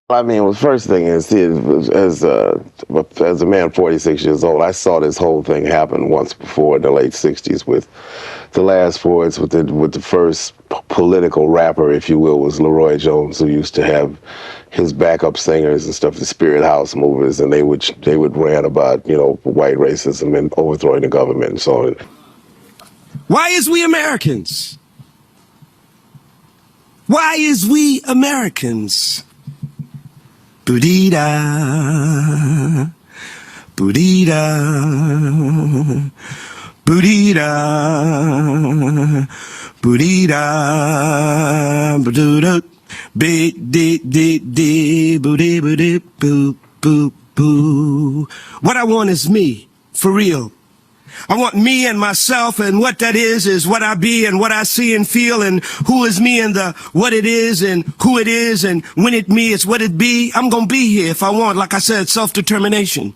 I mean, the first thing is, as a man 46 years old, I saw this whole thing happen once before in the late 60s with the last Fords, with the first political rapper, if you will, was Leroy Jones, who used to have his backup singers and stuff, the Spirit House movers, and they would rant about, white racism and overthrowing the government and so on. Why is we Americans? Why is we Americans? Boodee-da, boodee-da, boodee-da, boodee-da, boodoo-da, be-dee-dee-dee, boodee-boodee, boo-boo-boo. What I want is me, for real. I want me and myself, and what that is what I be and what I see and feel, and who is me and the what it is and who it is, and when it me, it's what it be. I'm gonna be here if I want, like I said, self-determination.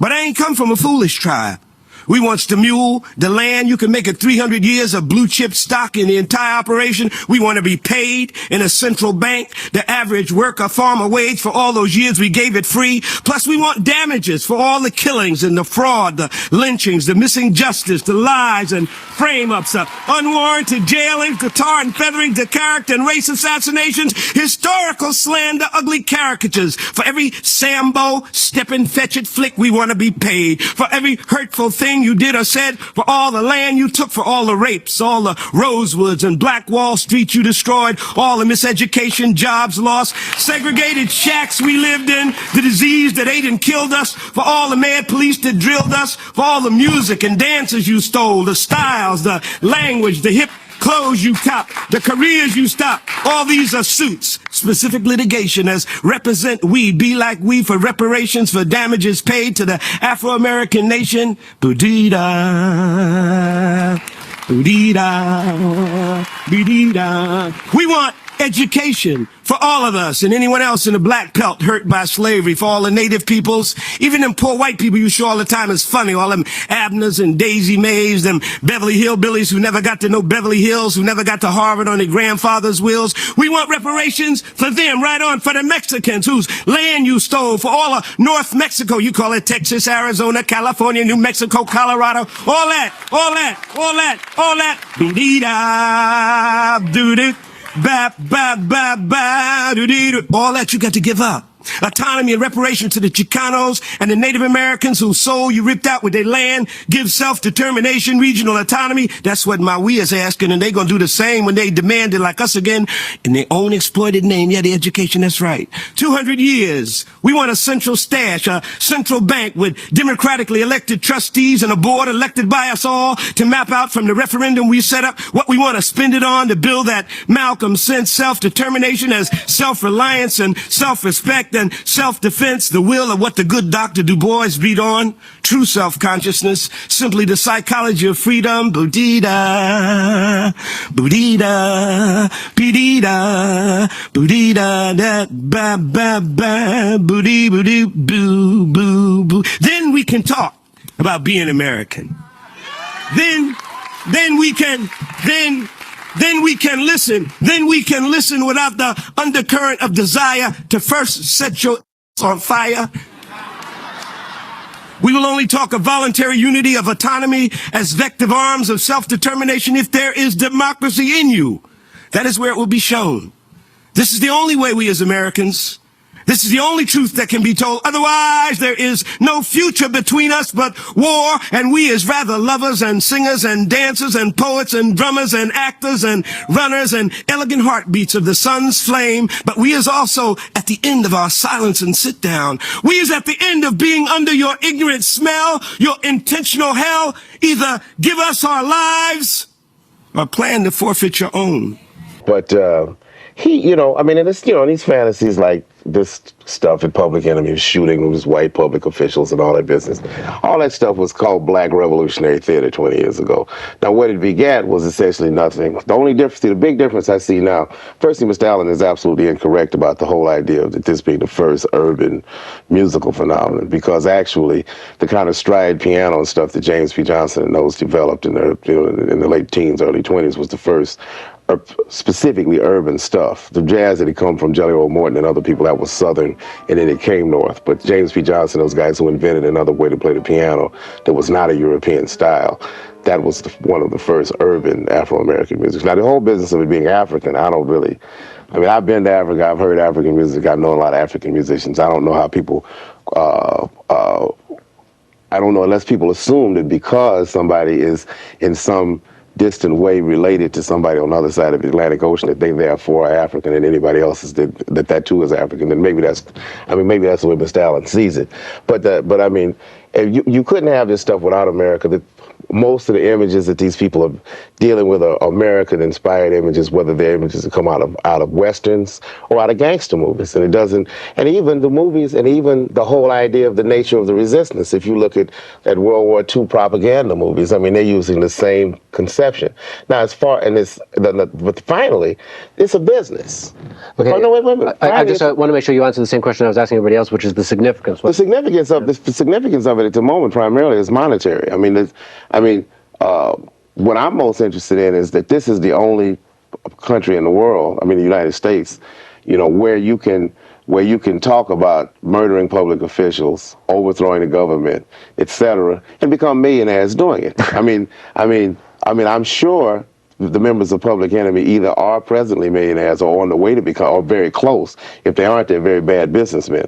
But I ain't come from a foolish tribe. We wants the mule, the land. You can make it 300 years of blue chip stock in the entire operation. We want to be paid in a central bank, the average worker farmer wage for all those years we gave it free. Plus we want damages for all the killings and the fraud, the lynchings, the missing justice, the lies and frame-ups, unwarranted jailings, the tar and feathering, the character and race assassinations, historical slander, ugly caricatures. For every Sambo, step and fetch it flick, we want to be paid. For every hurtful thing you did or said, for all the land you took, for all the rapes, all the Rosewoods and Black Wall Street you destroyed, all the miseducation, jobs lost, segregated shacks we lived in, the disease that ate and killed us, for all the mad police that drilled us, for all the music and dances you stole, the styles, the language, the hip clothes you cop, the careers you stop. All these are suits, specific litigation as represent we, be like we, for reparations for damages paid to the Afro-American nation. Boodee-da, boodee-da, boodee-da. We want education for all of us and anyone else in the black belt hurt by slavery, for all the native peoples, even them poor white people you show all the time is funny, all them Abners and Daisy Mays, them Beverly Hillbillies who never got to know Beverly Hills, who never got to Harvard on their grandfather's wills. We want reparations for them, right on, for the Mexicans whose land you stole, for all of North Mexico, you call it Texas, Arizona, California, New Mexico, Colorado, all that, all that, all that, all that. Dee-da, doo-doo. Ba, ba, ba, ba, doo-dee-doo. All that you got to give up. Autonomy and reparation to the Chicanos and the Native Americans whose soul you ripped out with their land. Give self-determination, regional autonomy. That's what Maui is asking, and they're going to do the same when they demand it like us again in their own exploited name. Yeah, the education, that's right. 200 years. We want a central stash, a central bank with democratically elected trustees and a board elected by us all to map out from the referendum we set up what we want to spend it on to build that Malcolm sense self-determination as self-reliance and self-respect and self-defense, the will of what the good Dr. Du Bois beat on, true self-consciousness, simply the psychology of freedom, boodee-da, boodee-da, bee-dee-da, boodee-da, da, ba, ba, ba, boodee-boodee, boo, boo, boo. Then we can talk about being American. Then we can listen. Then we can listen without the undercurrent of desire to first set your on fire. We will only talk of voluntary unity, of autonomy as vective arms of self-determination if there is democracy in you. That is where it will be shown. This is the only way we as Americans. This is the only truth that can be told. Otherwise, there is no future between us but war, and we as rather lovers and singers and dancers and poets and drummers and actors and runners and elegant heartbeats of the sun's flame. But we is also at the end of our silence and sit down. We is at the end of being under your ignorant smell, your intentional hell. Either give us our lives or plan to forfeit your own. But I mean, and it's, these fantasies like this stuff at Public Enemy, shooting those white public officials and all that business. All that stuff was called Black Revolutionary Theater 20 years ago. Now, what it begat was essentially nothing. The only difference, the big difference I see now, firstly, Mr. Allen is absolutely incorrect about the whole idea of this being the first urban musical phenomenon, because actually the kind of stride piano and stuff that James P. Johnson and those developed in the late teens, early 20s was the first specifically urban stuff. The jazz that had come from Jelly Roll Morton and other people, that was Southern, and then it came North. But James P. Johnson, those guys who invented another way to play the piano that was not a European style, that was one of the first urban Afro-American music. Now, the whole business of it being African, I mean, I've been to Africa, I've heard African music, I know a lot of African musicians. I don't know how people, I don't know unless people assume that because somebody is in some distant way related to somebody on the other side of the Atlantic Ocean that they therefore are African and anybody else is that too is African. Then maybe that's the way Mr. Allen sees it. But I mean, you couldn't have this stuff without America. Most of the images that these people are dealing with are American-inspired images, whether they're images that come out of westerns or out of gangster movies, and it doesn't. And even the movies, and even the whole idea of the nature of the resistance. If you look at World War II propaganda movies, I mean, they're using the same conception. Now, but finally, it's a business. Okay. Oh, no, wait a minute. I just want to make sure you answer the same question I was asking everybody else, which is the significance. The significance of it at the moment primarily is monetary. What I'm most interested in is that this is the only country in the world, the United States, where you can talk about murdering public officials, overthrowing the government, etc., and become millionaires doing it. I'm sure the members of Public Enemy either are presently millionaires or on the way to become, or very close. If they aren't, they're very bad businessmen.